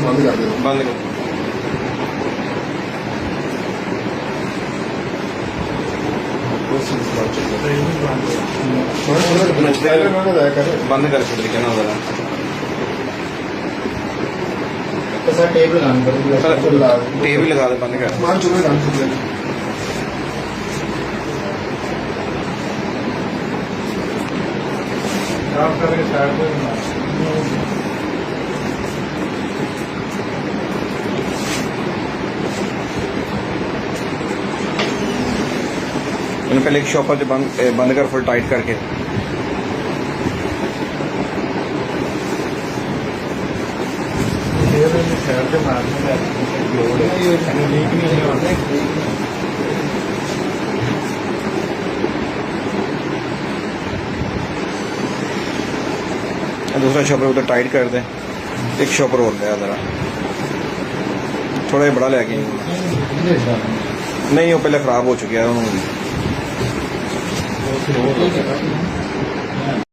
बंद कर दो। बंद कर बंद कर तरीके ना जरा सर टेबल टेबल लगा दे बंद कर मान चुके काम चुके आप करके साइड पे मैंने पहले एक शॉपर जो बंद कर फुल टाइट करके साइड पे मारने का लीक नहीं होता दूसरा शॉपर उधर टाइट कर दे एक शॉपर और ले जरा थोड़ा बड़ा लेके नहीं वो पहले खराब हो चुका है उन्होंने